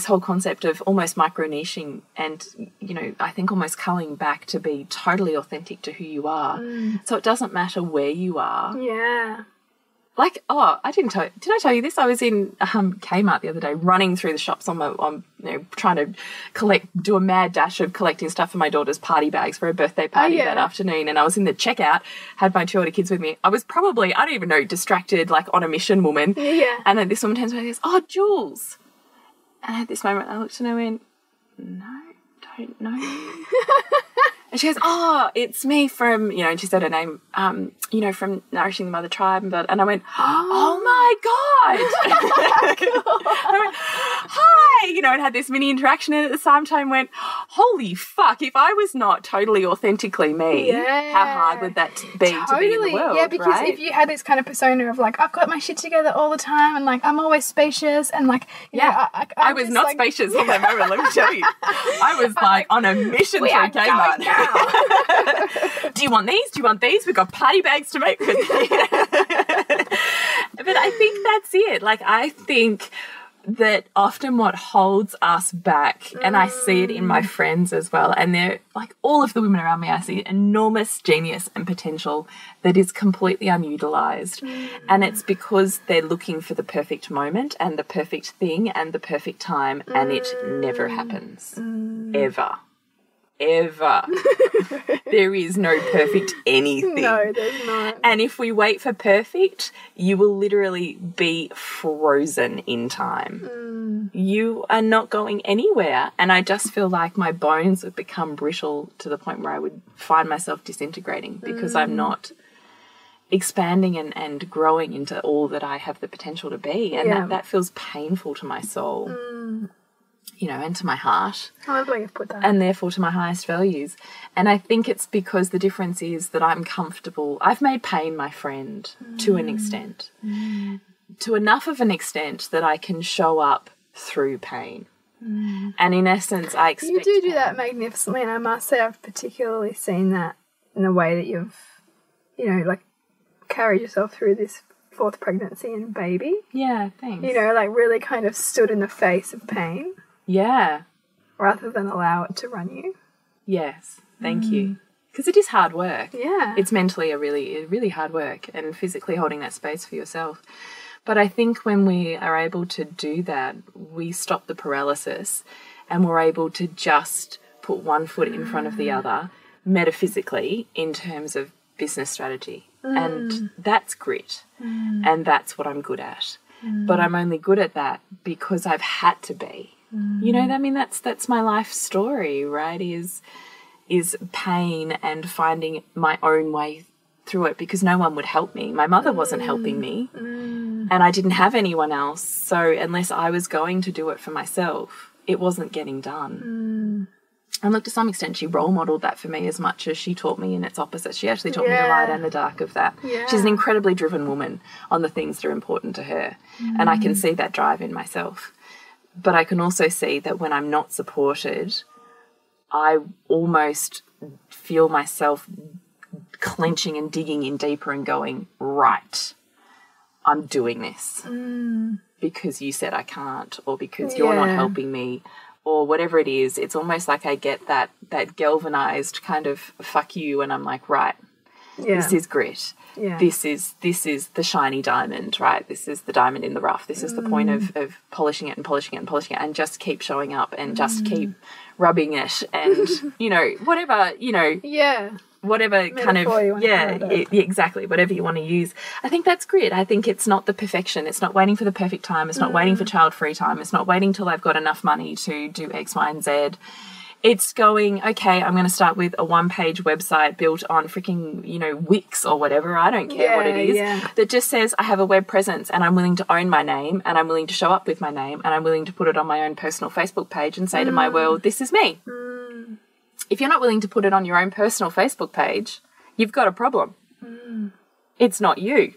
whole concept of almost micro-niching and, I think almost culling back to be totally authentic to who you are. So it doesn't matter where you are. Yeah. Like, did I tell you this? I was in Kmart the other day, running through the shops trying to do a mad dash of collecting stuff for my daughter's party bags for her birthday party that afternoon. And I was in the checkout, had my 2 older kids with me. I was probably, I don't even know, distracted, like on a mission woman. Yeah. And then this woman turns around and goes, "Oh, Jules." And at this moment, I looked and I went, "No, don't know." And she goes, "Oh, it's me from," and she said her name, from Nourishing the Mother Tribe. And I went, "Oh my God." I went, "Hi," and had this mini interaction. And at the same time went, "Holy fuck, if I was not totally authentically me, how hard would that be to be in the world?" Yeah, because if you had this kind of persona of like, I've got my shit together all the time and like, I'm always spacious and like, I was not spacious in that moment, let me tell you. I was like on a mission through Kmart. Do you want these? Do you want these? We've got party bags to make. But I think that's it. Like, I think that often what holds us back, and I see it in my friends as well, and they're like all of the women around me, I see enormous genius and potential that is completely unutilized. And it's because they're looking for the perfect moment and the perfect thing and the perfect time, and it never happens. Ever. Ever. There is no perfect anything. No, there's not. And if we wait for perfect, you will literally be frozen in time. You are not going anywhere. And I just feel like my bones would become brittle to the point where I would find myself disintegrating because I'm not expanding and growing into all that I have the potential to be. And that feels painful to my soul. You know, and to my heart. I love the way you've put that. And therefore to my highest values. And I think it's because the difference is that I'm comfortable. I've made pain my friend to an extent. To enough of an extent that I can show up through pain. And in essence, I expect You do that magnificently, and I must say I've particularly seen that in the way that you've, you know, like carried yourself through this 4th pregnancy and baby. Yeah, thanks. You know, like really kind of stood in the face of pain. Yeah. Rather than allow it to run you. Yes. Thank you. Because it is hard work. Yeah. It's mentally a really hard work, and physically holding that space for yourself. But I think when we are able to do that, we stop the paralysis and we're able to just put one foot in front of the other metaphysically in terms of business strategy. And that's grit. And that's what I'm good at. But I'm only good at that because I've had to be. You know, I mean, that's my life story, right? Is pain and finding my own way through it because no one would help me. My mother wasn't helping me, and I didn't have anyone else. So unless I was going to do it for myself, it wasn't getting done. And look, to some extent, she role modeled that for me as much as she taught me in its opposite. She actually taught me the light and the dark of that. Yeah. She's an incredibly driven woman on the things that are important to her, and I can see that drive in myself. But I can also see that when I'm not supported, I almost feel myself clenching and digging in deeper and going, right, I'm doing this because you said I can't, or because you're not helping me, or whatever it is. It's almost like I get that galvanized kind of fuck you, and I'm like, right, this is grit. Yeah. This is the shiny diamond, right? This is the diamond in the rough. This is the point of polishing it and polishing it and polishing it, and just keep showing up and just keep rubbing it, and you know, whatever, you know, whatever kind of exactly, whatever you want to use. I think that's grit. I think it's not the perfection. It's not waiting for the perfect time. It's not waiting for child-free time. It's not waiting till I've got enough money to do X, Y, and Z. It's going, okay, I'm going to start with a 1-page website built on freaking, you know, Wix or whatever. I don't care what it is. That just says I have a web presence and I'm willing to own my name and I'm willing to show up with my name and I'm willing to put it on my own personal Facebook page and say to my world, this is me. If you're not willing to put it on your own personal Facebook page, you've got a problem. It's not you.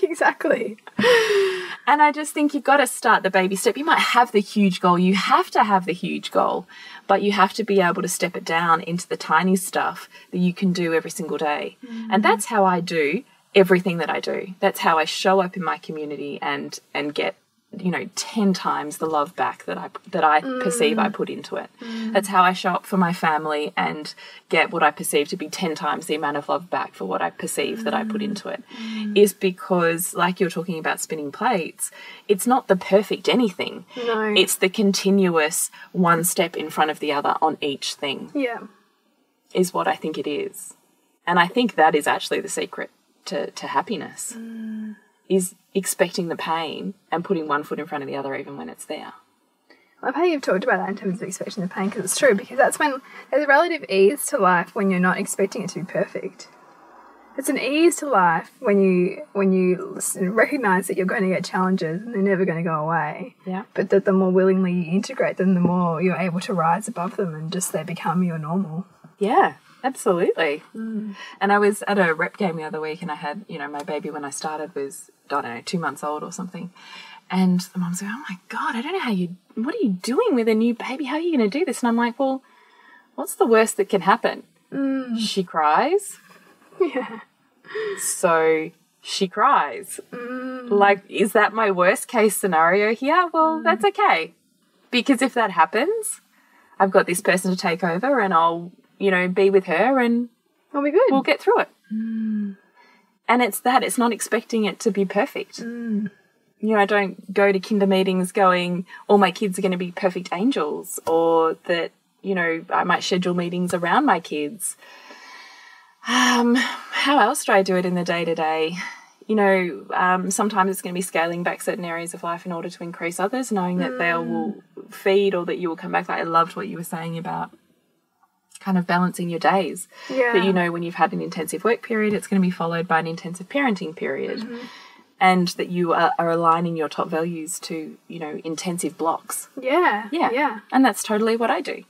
Exactly. And I just think you've got to start the baby step. You might have the huge goal. You have to have the huge goal, but you have to be able to step it down into the tiny stuff that you can do every single day. And that's how I do everything that I do. That's how I show up in my community and get, you know, 10 times the love back that I perceive I put into it. That's how I show up for my family and get what I perceive to be 10 times the amount of love back for what I perceive that I put into it. Is because, like you're talking about spinning plates, it's not the perfect anything. No. It's the continuous one step in front of the other on each thing. Yeah. Is what I think it is. And I think that is actually the secret to happiness. Is expecting the pain and putting one foot in front of the other even when it's there. I love how you've talked about that in terms of expecting the pain, because it's true, because that's when there's a relative ease to life when you're not expecting it to be perfect. It's an ease to life when you recognise that you're going to get challenges and they're never going to go away. Yeah. But that the more willingly you integrate them, the more you're able to rise above them and just they become your normal. Yeah. Absolutely. And I was at a rep game the other week and I had, you know, my baby when I started was, I don't know, 2 months old or something. And the mum's like, oh my God, I don't know what are you doing with a new baby? How are you going to do this? And I'm like, well, what's the worst that can happen? She cries. Yeah. So she cries. Like, is that my worst case scenario here? Well, that's okay. Because if that happens, I've got this person to take over and I'll, you know, be with her and I'll be good. we'll get through it. And it's not expecting it to be perfect. You know, I don't go to kinder meetings going, all my kids are going to be perfect angels, or that, you know, I might schedule meetings around my kids. How else do I do it in the day-to-day? You know, sometimes it's going to be scaling back certain areas of life in order to increase others, knowing that they will feed or that you will come back. Like, I loved what you were saying about kind of balancing your days. Yeah. That, you know, when you've had an intensive work period, it's going to be followed by an intensive parenting period. And that you are aligning your top values to, you know, intensive blocks. Yeah. And that's totally what I do.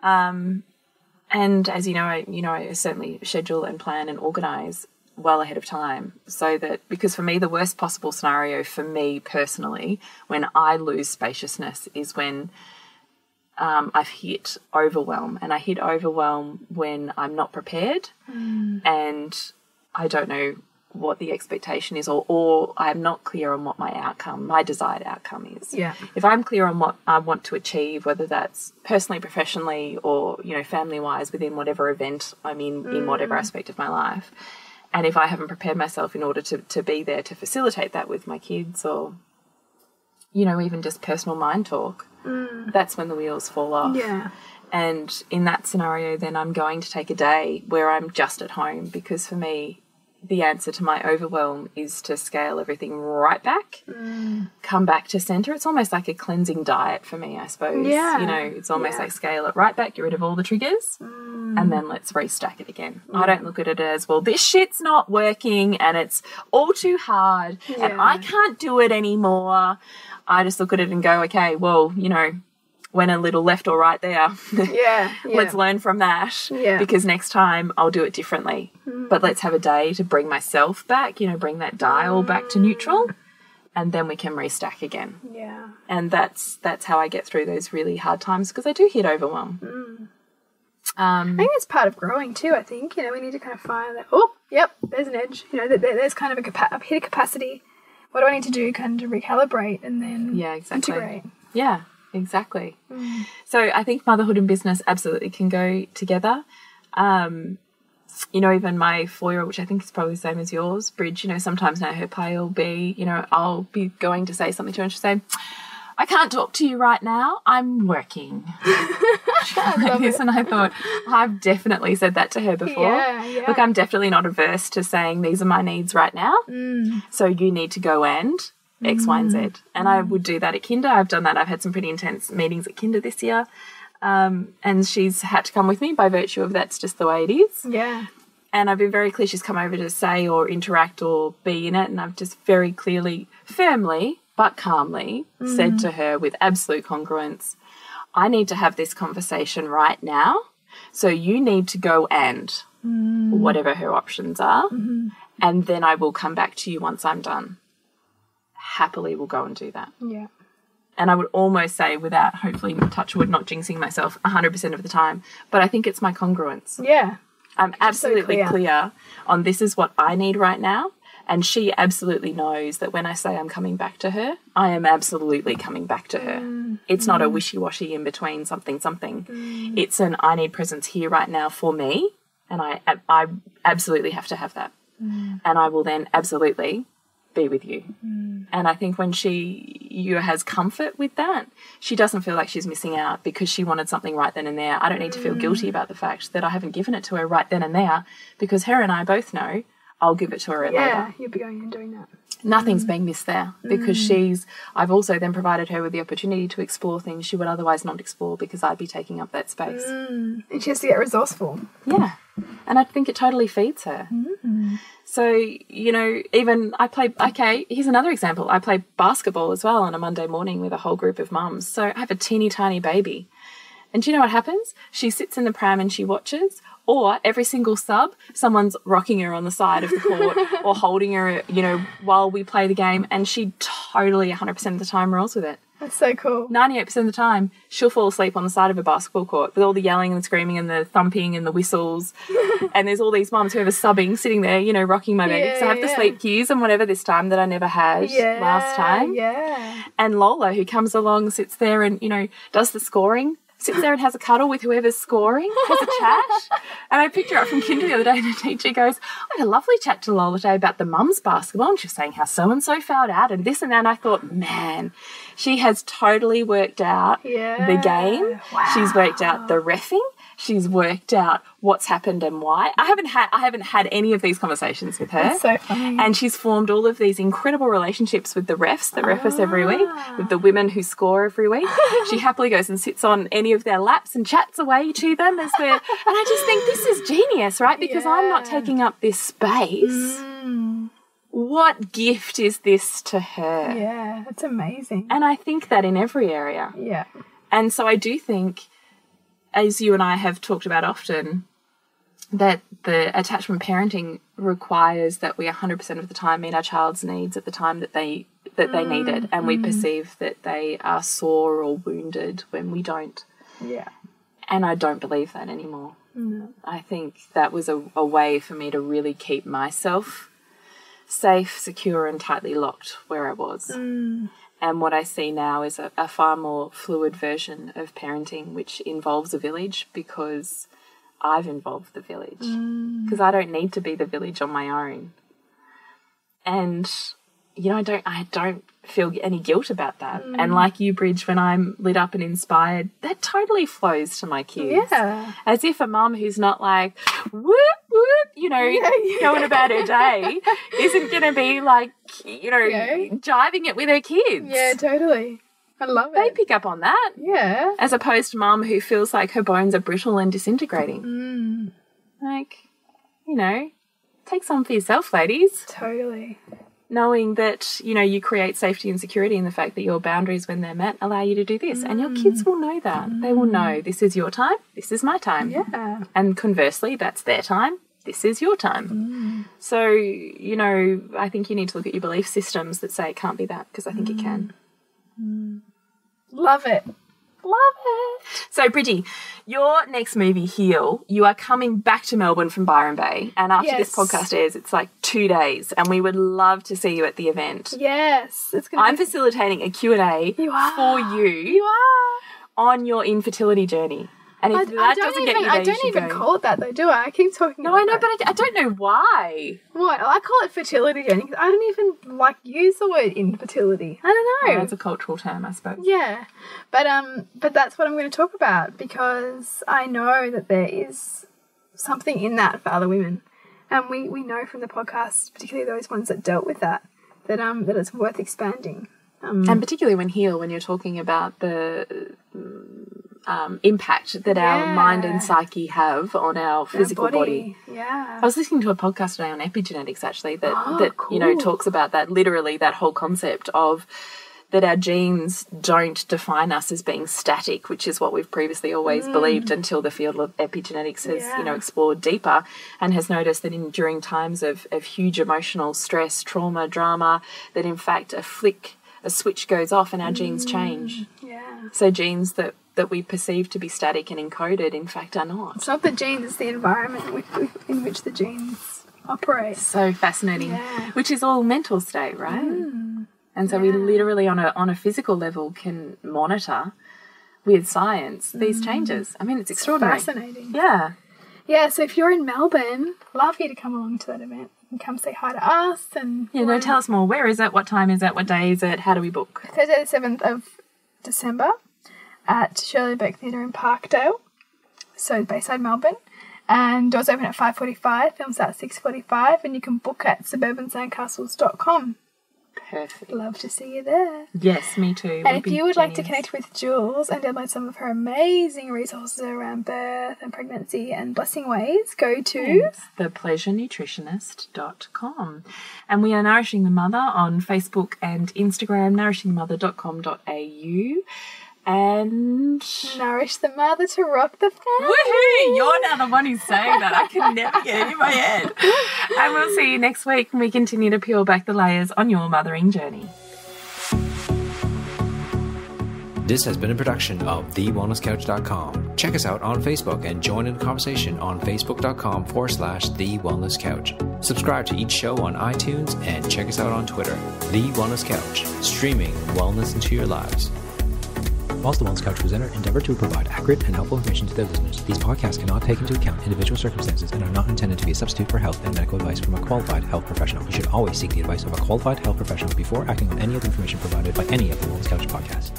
And as you know, I certainly schedule and plan and organise well ahead of time, so that, because for me, the worst possible scenario for me personally, when I lose spaciousness, is when I've hit overwhelm. And I hit overwhelm when I'm not prepared and I don't know what the expectation is, or I'm not clear on what my desired outcome is. Yeah. If I'm clear on what I want to achieve, whether that's personally, professionally, or, you know, family-wise, within whatever event I'm in whatever aspect of my life, and if I haven't prepared myself in order to be there to facilitate that with my kids, or, you know, even just personal mind talk, that's when the wheels fall off. Yeah. And in that scenario, then I'm going to take a day where I'm just at home, because for me, the answer to my overwhelm is to scale everything right back, come back to center. It's almost like a cleansing diet for me, I suppose. Yeah. You know, it's almost like scale it right back, get rid of all the triggers, and then let's restack it again. I don't look at it as, well, this shit's not working and it's all too hard and I can't do it anymore. I just look at it and go, okay, well, you know, went a little left or right there. Let's learn from that, because next time I'll do it differently. But let's have a day to bring myself back, you know, bring that dial back to neutral, and then we can restack again. Yeah. And that's how I get through those really hard times, because I do hit overwhelm. I think it's part of growing too. I think, you know, we need to kind of find that, oh, yep, there's an edge. You know, there's kind of I've hit a capacity. What do I need to do kind of to recalibrate and then integrate? Yeah. Exactly. So I think motherhood and business absolutely can go together. You know, even my 4-year-old, which I think is probably the same as yours, Bridge, you know, sometimes now her play will be, you know, I'll be going to say something to her and she'll say, I can't talk to you right now, I'm working. And I thought, I've definitely said that to her before. Look, I'm definitely not averse to saying these are my needs right now. So you need to go and X, Y, and Z. And I would do that at Kinder. I've done that. I've had some pretty intense meetings at Kinder this year. And she's had to come with me by virtue of that's just the way it is. Yeah. And I've been very clear. She's come over to say or interact or be in it. And I've just very clearly, firmly, but calmly said to her with absolute congruence, I need to have this conversation right now. So you need to go and whatever her options are. And then I will come back to you once I'm done. Happily will go and do that. Yeah. And I would almost say, without hopefully touch wood, not jinxing myself 100% of the time, but I think it's my congruence. Yeah. I'm absolutely clear on this is what I need right now. And she absolutely knows that when I say I'm coming back to her, I am absolutely coming back to her. It's not a wishy-washy in between something. It's an I need presence here right now for me. And I absolutely have to have that. And I will then absolutely be with you. And I think when you has comfort with that, she doesn't feel like she's missing out because she wanted something right then and there. I don't need to feel guilty about the fact that I haven't given it to her right then and there, because her and I both know I'll give it to her later. Yeah, you'll be going and doing that. Nothing's being missed there because I've also then provided her with the opportunity to explore things she would otherwise not explore because I'd be taking up that space. And she has to get resourceful. Yeah. And I think it totally feeds her. So, you know, even here's another example. I play basketball as well on a Monday morning with a whole group of mums. So I have a teeny tiny baby. And do you know what happens? She sits in the pram and she watches, or every single sub, someone's rocking her on the side of the court or holding her, you know, while we play the game, and she totally 100% of the time rolls with it. That's so cool. 98% of the time, she'll fall asleep on the side of a basketball court with all the yelling and the screaming and the thumping and the whistles. And there's all these mums, whoever's subbing, sitting there, you know, rocking my baby. So I have the sleep cues and whatever this time that I never had last time. Yeah. And Lola, who comes along, sits there and, you know, does the scoring. Sits there and has a cuddle with whoever's scoring, has a chat. And I picked her up from kinder the other day and the teacher goes, I had a lovely chat to Lola today about the mum's basketball, and she was saying how so-and-so fouled out and this and that. And I thought, man, she has totally worked out the game. Wow. She's worked out the reffing. She's worked out what's happened and why. I haven't had any of these conversations with her. That's so funny. And she's formed all of these incredible relationships with the refs that ref us every week, with the women who score every week. She happily goes and sits on any of their laps and chats away to them as they're. And I just think this is genius, right? Because I'm not taking up this space. What gift is this to her? Yeah, that's amazing. And I think that in every area. Yeah. And so I do think, as you and I have talked about often, that the attachment parenting requires that we 100% of the time meet our child's needs at the time that they need it, and we perceive that they are sore or wounded when we don't. Yeah. And I don't believe that anymore. I think that was a way for me to really keep myself safe, secure and tightly locked where I was. And what I see now is a far more fluid version of parenting, which involves a village, because I've involved the village. Because I don't need to be the village on my own. And, you know, I don't feel any guilt about that. And like you, Bridge, when I'm lit up and inspired, that totally flows to my kids. Yeah. As if a mum who's not like, whoop, whoop, you know, going about her day isn't going to be like, you know, jiving it with her kids. Yeah, totally. I love it. They pick up on that. Yeah. As opposed to mum who feels like her bones are brittle and disintegrating. Like, you know, take some for yourself, ladies. Totally. Knowing that, you know, you create safety and security in the fact that your boundaries, when they're met, allow you to do this. And your kids will know that. They will know this is your time, this is my time. Yeah. And conversely, that's their time, this is your time. So, you know, I think you need to look at your belief systems that say it can't be that, because I think it can. Love it. Love it. So, Bridgie, your next movie, Heal, you are coming back to Melbourne from Byron Bay. And after this podcast airs, it's like 2 days. And we would love to see you at the event. Yes. It's gonna I'm facilitating a Q&A for you. You are. On your infertility journey. And if that doesn't get you there, I don't even call it that though, do I? I keep talking No, I know, but I don't know why. What? I call it fertility journey because I don't even use the word infertility. I don't know. Oh, that's a cultural term, I suppose. Yeah. But that's what I'm going to talk about, because I know that there is something in that for other women. And we know from the podcast, particularly those ones that dealt with that it's worth expanding. And particularly when you're talking about the impact that our mind and psyche have on our physical body. Yeah. I was listening to a podcast today on epigenetics, actually, that you know, talks about that, literally that whole concept of that our genes don't define us as being static, which is what we've previously always believed until the field of epigenetics has, you know, explored deeper and has noticed that during times of huge emotional stress, trauma, drama, that in fact a switch goes off and our genes change. Yeah. So genes that we perceive to be static and encoded, in fact, are not. It's not the genes, it's the environment in which the genes operate. So fascinating. Which is all mental state, right? And so we literally on a physical level can monitor with science these changes. I mean, it's extraordinary. Fascinating. Yeah. Yeah, so if you're in Melbourne, love you to come along to that event and come say hi to us. And tell us more. Where is it? What time is it? What day is it? How do we book? Thursday the 7th of December at Shirley Beck Theatre in Parkdale, so Bayside, Melbourne. And doors open at 5:45, films at 6:45, and you can book at suburbansandcastles.com. Perfect. Love to see you there. Yes, me too. And if you would like to connect with Jules and download some of her amazing resources around birth and pregnancy and blessing ways, go to thepleasurenutritionist.com. And we are Nourishing the Mother on Facebook and Instagram, nourishingthemother.com.au. And nourish the mother to rock the family. Woohoo! You're now the one who's saying that. I can never get it in my head. And we'll see you next week when we continue to peel back the layers on your mothering journey. This has been a production of TheWellnessCouch.com. Check us out on Facebook and join in the conversation on Facebook.com/The Wellness Couch. Subscribe to each show on iTunes and check us out on Twitter. The Wellness Couch, streaming wellness into your lives. Whilst the Wellness Couch presenter endeavor to provide accurate and helpful information to their listeners, these podcasts cannot take into account individual circumstances and are not intended to be a substitute for health and medical advice from a qualified health professional. You should always seek the advice of a qualified health professional before acting on any of the information provided by any of the Wellness Couch podcasts.